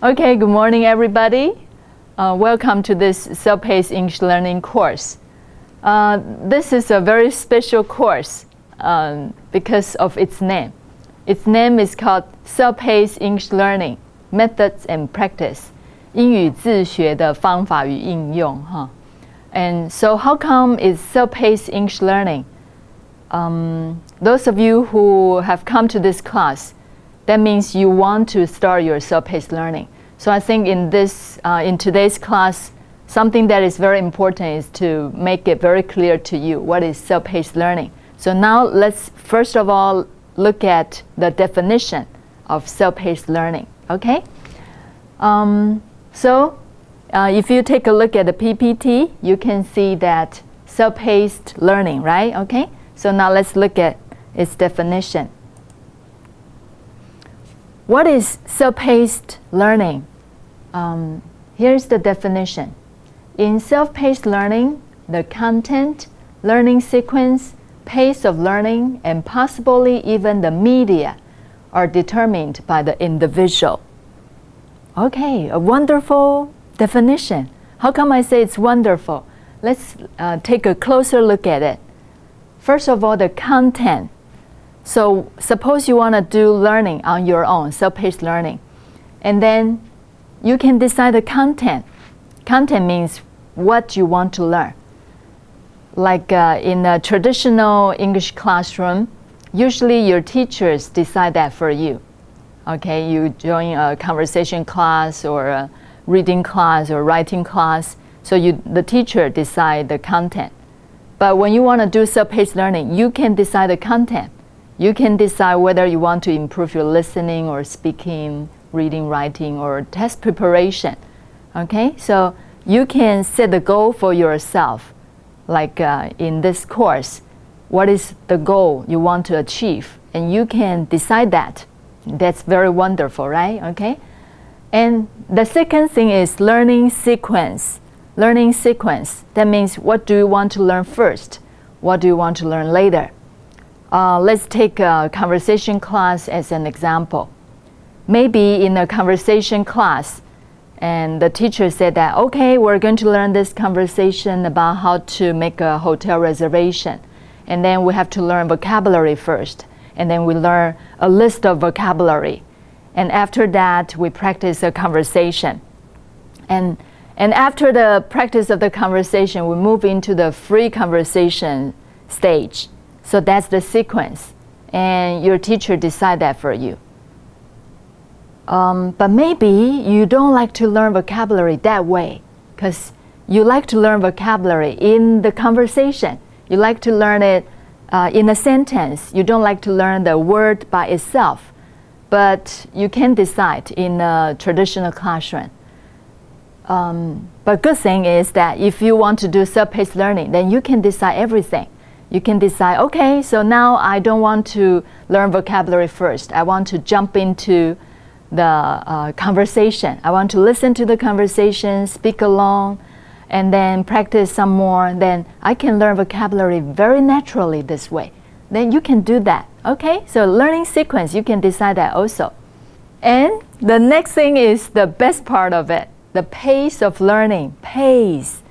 Okay, good morning, everybody. Welcome to this Self-Paced English Learning course. This is a very special course because of its name. Its name is called Self-Paced English Learning Methods and Practice. 英语自学的方法与应用 And so how come it's self-paced English learning? Those of you who have come to this class, that means you want to start your self-paced learning. So I think in today's class, something that is very important is to make it very clear to you what is self-paced learning. So now let's first of all look at the definition of self-paced learning. Okay? If you take a look at the PPT, you can see that self-paced learning, right? Okay? So now let's look at its definition. What is self-paced learning? Here's the definition. In self-paced learning, the content, learning sequence, pace of learning, and possibly even the media are determined by the individual. Okay, a wonderful definition. How come I say it's wonderful? Let's take a closer look at it. First of all, the content. So suppose you want to do learning on your own, self-paced learning, and then you can decide the content. Content means what you want to learn. Like in a traditional English classroom, usually your teachers decide that for you. Okay, you join a conversation class or a reading class or writing class, so the teacher decide the content. But when you want to do self-paced learning, you can decide the content. You can decide whether you want to improve your listening or speaking, reading, writing, or test preparation. Okay, so you can set the goal for yourself. Like in this course, what is the goal you want to achieve? And you can decide that. That's very wonderful, right? Okay. And the second thing is learning sequence. Learning sequence. That means what do you want to learn first? What do you want to learn later? Let's take a conversation class as an example. Maybe in a conversation class, and the teacher said that, okay, we're going to learn this conversation about how to make a hotel reservation. And then we have to learn vocabulary first. And then we learn a list of vocabulary. And after that, we practice a conversation. And after the practice of the conversation, we move into the free conversation stage. So that's the sequence. And your teacher decide that for you. But maybe you don't like to learn vocabulary that way, because you like to learn vocabulary in the conversation. You like to learn it in a sentence. You don't like to learn the word by itself. But you can decide in a traditional classroom. But good thing is that if you want to do self-paced learning, then you can decide everything. You can decide, okay, so now I don't want to learn vocabulary first. I want to jump into the conversation. I want to listen to the conversation, speak along, and then practice some more. Then I can learn vocabulary very naturally this way. Then you can do that. Okay, so learning sequence, you can decide that also. And the next thing is the best part of it, the pace of learning. Pace.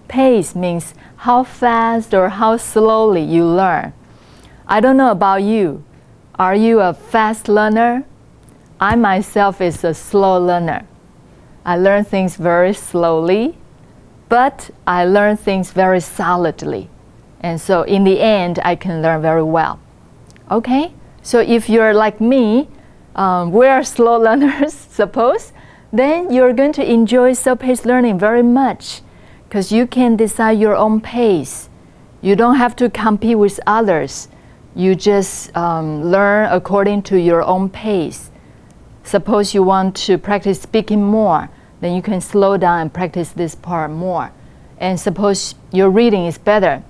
Pace means how fast or how slowly you learn. I don't know about you. Are you a fast learner? I myself is a slow learner. I learn things very slowly, but I learn things very solidly. And so in the end, I can learn very well. Okay? So if you're like me, we are slow learners, suppose, then you're going to enjoy self-paced learning very much, because you can decide your own pace. You don't have to compete with others. You just learn according to your own pace. Suppose you want to practice speaking more, then you can slow down and practice this part more. And suppose your reading is better,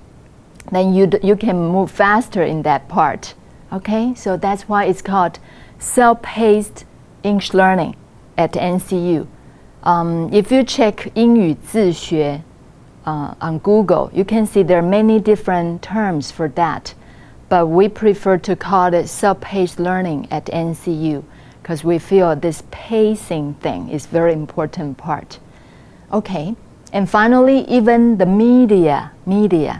then you can move faster in that part. Okay, so that's why it's called self-paced English learning at NCU. If you check 英语自学 on Google, you can see there are many different terms for that. But we prefer to call it self-paced learning at NCU, because we feel this pacing thing is very important part. Okay, and finally, even the media.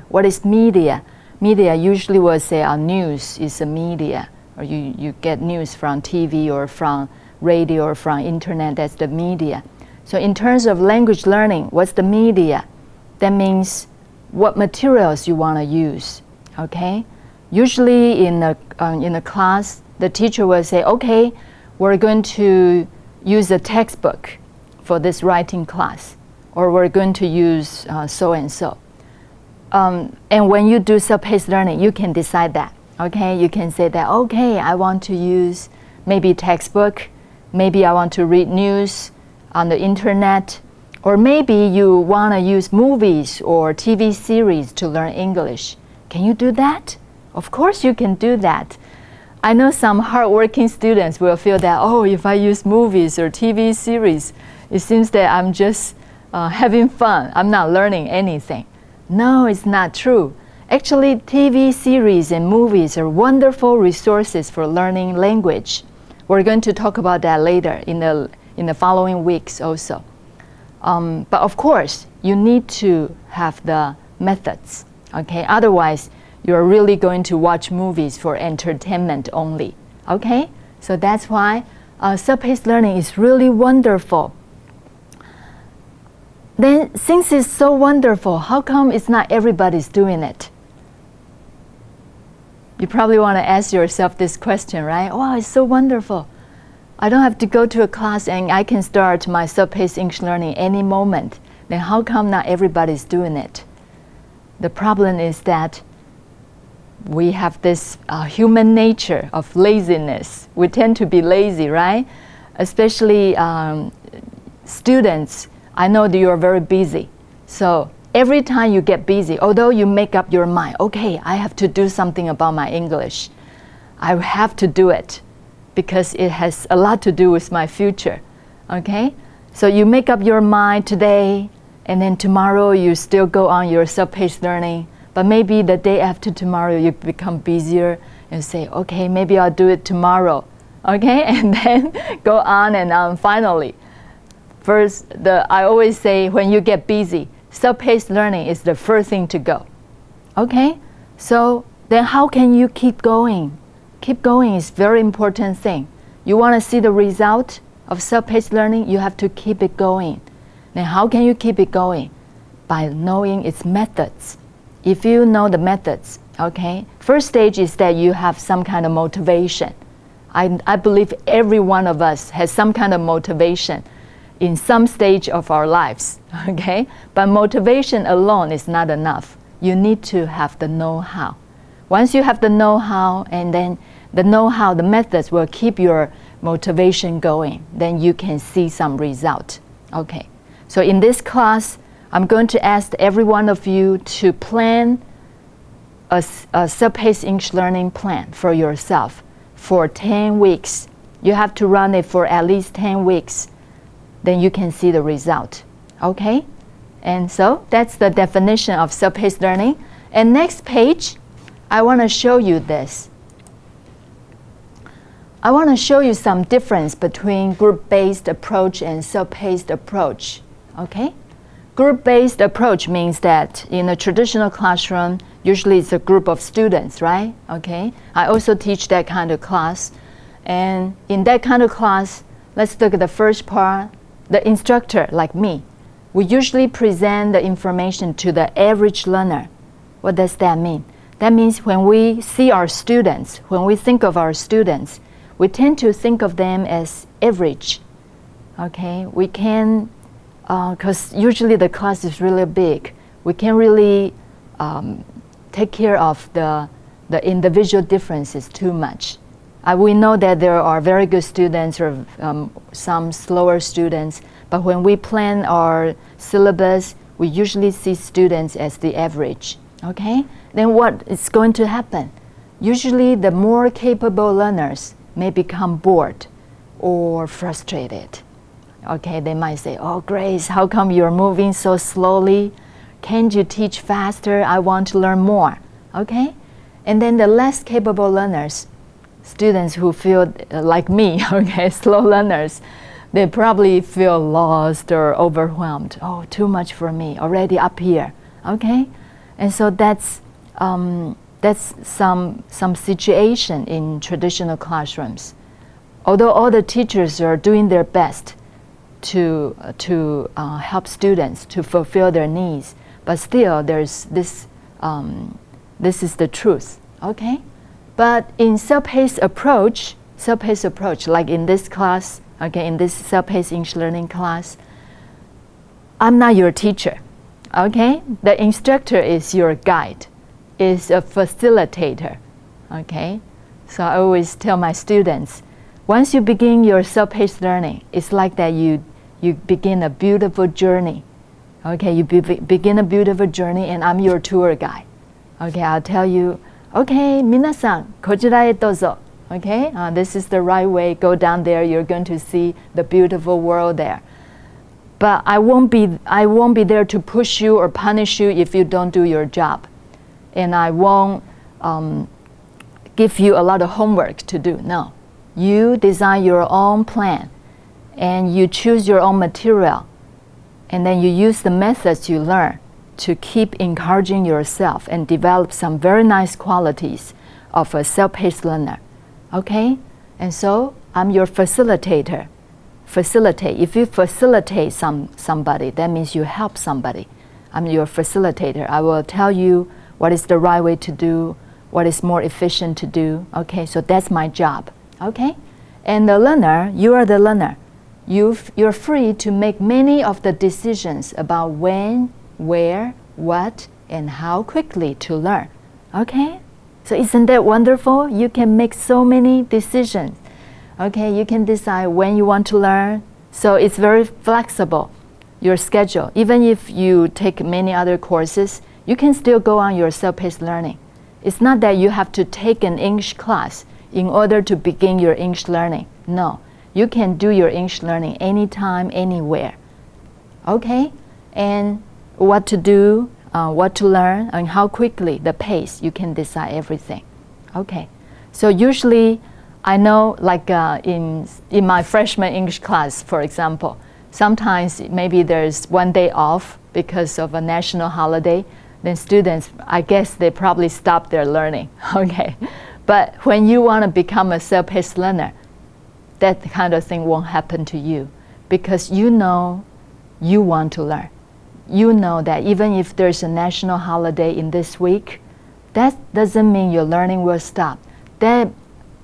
What is media? Media usually will say our news is a media, or you get news from TV or from radio or from internet, that's the media. So in terms of language learning, what's the media? That means what materials you want to use, okay? Usually in a class, the teacher will say, okay, we're going to use a textbook for this writing class, or we're going to use so-and-so. And when you do self-paced learning, you can decide that, okay? You can say that, okay, I want to use maybe textbook, maybe I want to read news on the internet, or maybe you want to use movies or TV series to learn English. Can you do that? Of course you can do that. I know some hardworking students will feel that, oh, if I use movies or TV series, it seems that I'm just having fun. I'm not learning anything. No, it's not true. Actually, TV series and movies are wonderful resources for learning language. We're going to talk about that later in the following weeks also. But of course, you need to have the methods, okay? Otherwise, you're really going to watch movies for entertainment only, okay? So that's why self-paced learning is really wonderful. Then, since it's so wonderful, how come it's not everybody's doing it? You probably want to ask yourself this question, right? Oh, it's so wonderful. I don't have to go to a class and I can start my self-paced English learning any moment. Then how come not everybody's doing it? The problem is that we have this human nature of laziness. We tend to be lazy, right? Especially students. I know that you're very busy. So every time you get busy, although you make up your mind, okay, I have to do something about my English. I have to do it because it has a lot to do with my future, okay? So you make up your mind today, and then tomorrow you still go on your self-paced learning, but maybe the day after tomorrow you become busier and say, okay, maybe I'll do it tomorrow, okay? And then go on and on finally. First, I always say when you get busy, self-paced learning is the first thing to go, okay? So then how can you keep going? Keep going is a very important thing. You want to see the result of self-paced learning, you have to keep it going. Then how can you keep it going? By knowing its methods. If you know the methods, okay, first stage is that you have some kind of motivation. I believe every one of us has some kind of motivation in some stage of our lives, okay? But motivation alone is not enough. You need to have the know-how. Once you have the know-how, and then the know-how, the methods will keep your motivation going, then you can see some result. Okay, so in this class, I'm going to ask every one of you to plan a self-paced English learning plan for yourself for 10 weeks. You have to run it for at least 10 weeks. Then you can see the result, okay? And so that's the definition of self-paced learning. And next page, I want to show you this. I want to show you some difference between group-based approach and self-paced approach, okay? Group-based approach means that in a traditional classroom, usually it's a group of students, right? Okay, I also teach that kind of class. And in that kind of class, let's look at the first part. The instructor, like me, we usually present the information to the average learner. What does that mean? That means when we see our students, when we think of our students, we tend to think of them as average, okay? We can, because usually the class is really big, we can't really take care of the individual differences too much. We know that there are very good students or some slower students, but when we plan our syllabus, we usually see students as the average, okay? Then what is going to happen? Usually the more capable learners may become bored or frustrated. Okay, they might say, oh, Grace, how come you're moving so slowly? Can't you teach faster? I want to learn more, okay? And then the less capable learners, students who feel like me, okay, slow learners, they probably feel lost or overwhelmed. Oh, too much for me, already up here, okay? And so that's some situation in traditional classrooms. Although all the teachers are doing their best to help students to fulfill their needs, but still there's this, this is the truth, okay? But in self-paced approach, like in this class, okay, in this self-paced English learning class, I'm not your teacher, okay? The instructor is your guide, is a facilitator, okay? So I always tell my students, once you begin your self-paced learning, it's like that you begin a beautiful journey, okay? You begin a beautiful journey, and I'm your tour guide, okay? I'll tell you, okay, 皆さん、こちらへどうぞ. Okay, this is the right way. Go down there. You're going to see the beautiful world there. But I won't be there to push you or punish you if you don't do your job, and I won't give you a lot of homework to do. No, you design your own plan, and you choose your own material, and then you use the methods you learn to keep encouraging yourself and develop some very nice qualities of a self-paced learner. Okay? And so I'm your facilitator. Facilitate. If you facilitate somebody, that means you help somebody. I'm your facilitator. I will tell you what is the right way to do, what is more efficient to do. Okay? So that's my job. Okay? And the learner, you are the learner. You're free to make many of the decisions about when, where, what, and how quickly to learn. Okay? So isn't that wonderful? You can make so many decisions. Okay, you can decide when you want to learn. So it's very flexible, your schedule. Even if you take many other courses, you can still go on your self-paced learning. It's not that you have to take an English class in order to begin your English learning. No, you can do your English learning anytime, anywhere. Okay, and what to do, what to learn, and how quickly, the pace, you can decide everything. Okay, so usually I know, like in my freshman English class, for example, sometimes maybe there's one day off because of a national holiday, then students, I guess they probably stop their learning, okay? But when you want to become a self-paced learner, that kind of thing won't happen to you because you know you want to learn. You know that even if there's a national holiday in this week, that doesn't mean your learning will stop. That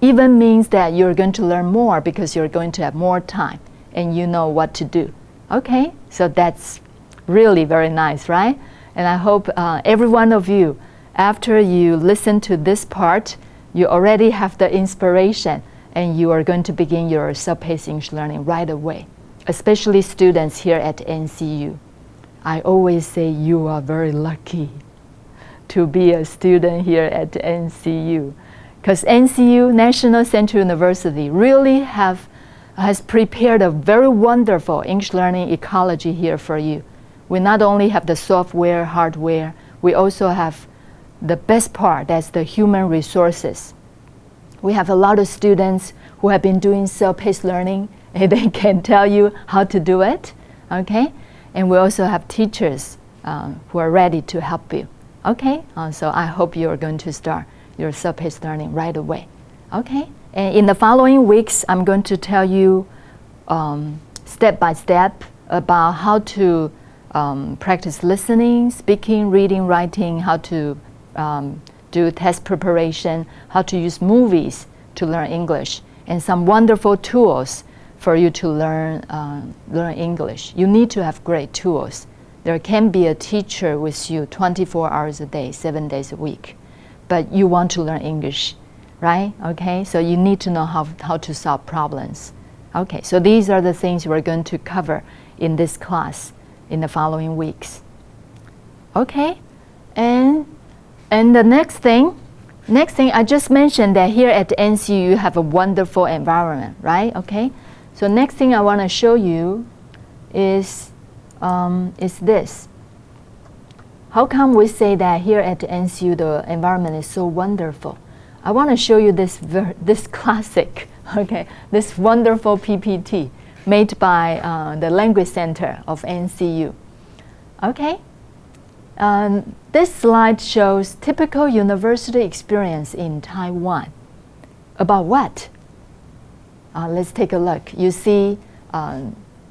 even means that you're going to learn more because you're going to have more time and you know what to do. Okay, so that's really very nice, right? And I hope every one of you, after you listen to this part, you already have the inspiration and you are going to begin your self-paced English learning right away, especially students here at NCU. I always say you are very lucky to be a student here at NCU, because NCU, National Central University, really has prepared a very wonderful English learning ecology here for you. We not only have the software, hardware, we also have the best part, that's the human resources. We have a lot of students who have been doing self-paced learning, and they can tell you how to do it, okay? And we also have teachers who are ready to help you. Okay, so I hope you are going to start your self-paced learning right away. Okay, and in the following weeks, I'm going to tell you step by step about how to practice listening, speaking, reading, writing, how to do test preparation, how to use movies to learn English, and some wonderful tools for you to learn English. You need to have great tools. There can be a teacher with you 24 hours a day, 7 days a week, but you want to learn English, right? Okay, so you need to know how to solve problems. Okay, so these are the things we're going to cover in this class in the following weeks. Okay, and the next thing I just mentioned that here at NCU you have a wonderful environment, right? Okay, so next thing I want to show you is this. How come we say that here at NCU the environment is so wonderful? I want to show you this classic, okay, this wonderful PPT made by the Language Center of NCU. Okay, this slide shows typical university experience in Taiwan. About what? Let's take a look. You see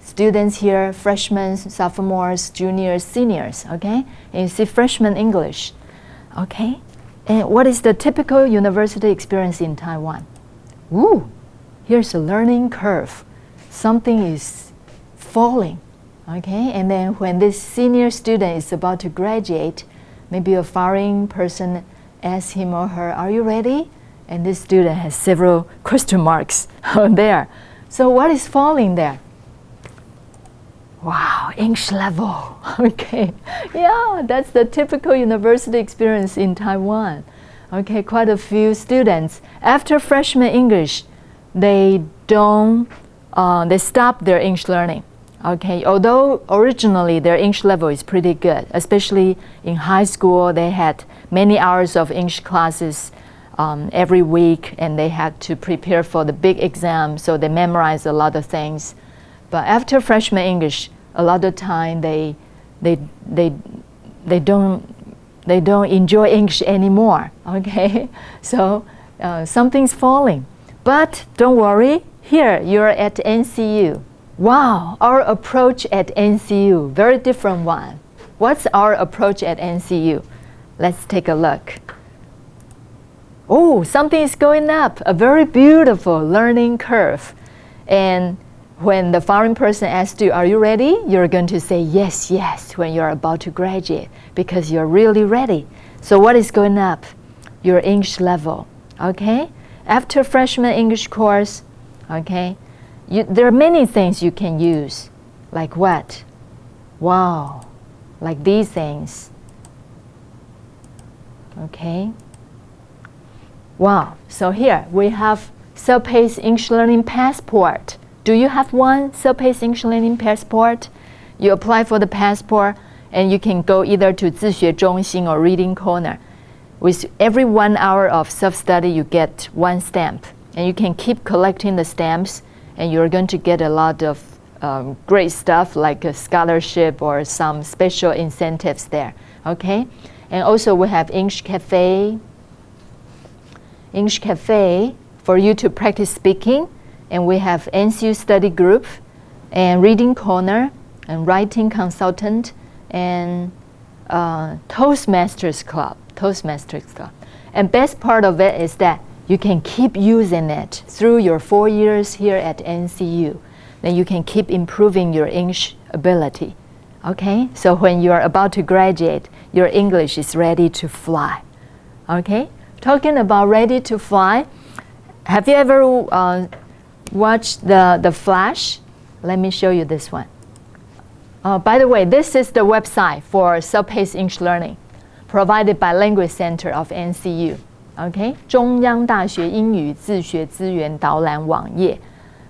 students here, freshmen, sophomores, juniors, seniors, okay? And you see freshman English, okay? And what is the typical university experience in Taiwan? Ooh, here's a learning curve. Something is falling, okay? And then when this senior student is about to graduate, maybe a foreign person asks him or her, "Are you ready?" And this student has several question marks there. So what is falling there? Wow, English level. Okay, yeah, that's the typical university experience in Taiwan. Okay, quite a few students after freshman English, they stop their English learning. Okay, although originally their English level is pretty good, especially in high school, they had many hours of English classes every week, and they had to prepare for the big exam, so they memorized a lot of things. But after freshman English, a lot of time they don't enjoy English anymore. Okay, so something's falling. But don't worry, here you're at NCU. Wow, our approach at NCU, very different one. What's our approach at NCU? Let's take a look. Oh, something is going up, a very beautiful learning curve. And when the foreign person asks you, "Are you ready?" you're going to say yes, yes, when you're about to graduate, because you're really ready. So what is going up? Your English level, okay? After freshman English course, okay, there are many things you can use. Like what? Wow, like these things. Okay. Wow, so here we have Self-Paced English Learning Passport. Do you have one Self-Paced English Learning Passport? You apply for the passport and you can go either to 自学中心 or Reading Corner. With every 1 hour of self-study, you get one stamp. And you can keep collecting the stamps, and you're going to get a lot of great stuff like a scholarship or some special incentives there, okay? And also we have English Cafe for you to practice speaking. And we have NCU study group and reading corner and writing consultant and Toastmasters Club. And best part of it is that you can keep using it through your 4 years here at NCU. Then you can keep improving your English ability. Okay, so when you're about to graduate, your English is ready to fly. Okay, talking about ready to fly, have you ever watched the Flash? Let me show you this one. By the way, this is the website for Self-Paced English Learning, provided by Language Center of NCU. Okay, 中央大学英语自学资源导览网页.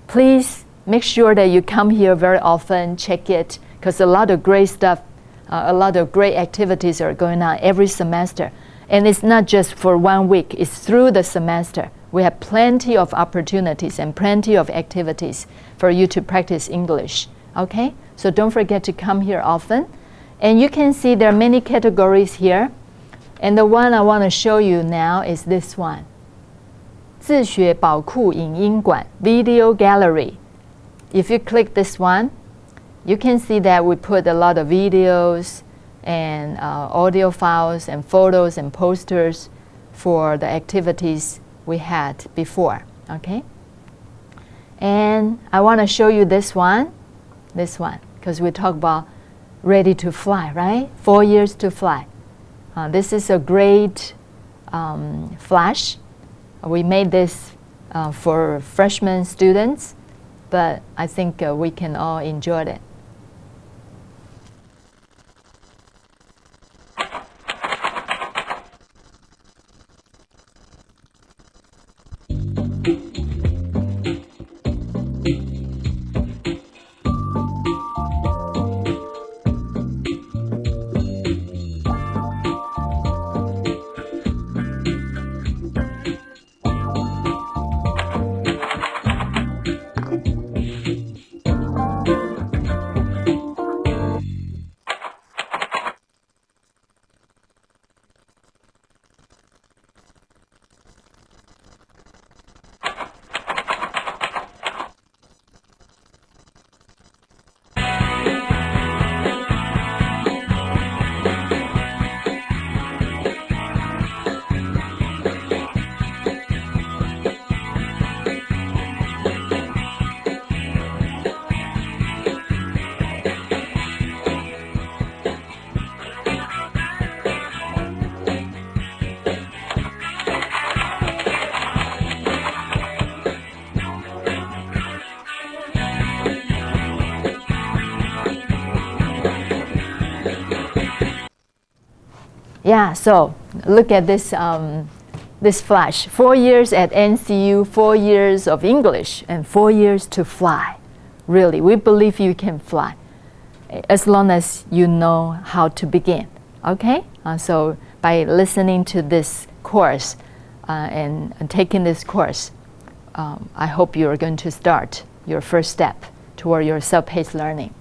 Please make sure that you come here very often, check it, because a lot of great stuff, a lot of great activities are going on every semester. And it's not just for 1 week, it's through the semester. We have plenty of opportunities and plenty of activities for you to practice English. Okay, so don't forget to come here often. And you can see there are many categories here. And the one I want to show you now is this one. 自学宝库影音馆 Video Gallery. If you click this one, you can see that we put a lot of videos and audio files and photos and posters for the activities we had before. Okay, and I want to show you this one, because we talk about ready to fly, right? 4 years to fly. This is a great flash. We made this for freshman students, but I think we can all enjoy it. Yeah, so look at this, this flash. 4 years at NCU, 4 years of English, and 4 years to fly. Really, we believe you can fly as long as you know how to begin. Okay? So by listening to this course and taking this course, I hope you are going to start your first step toward your self-paced learning.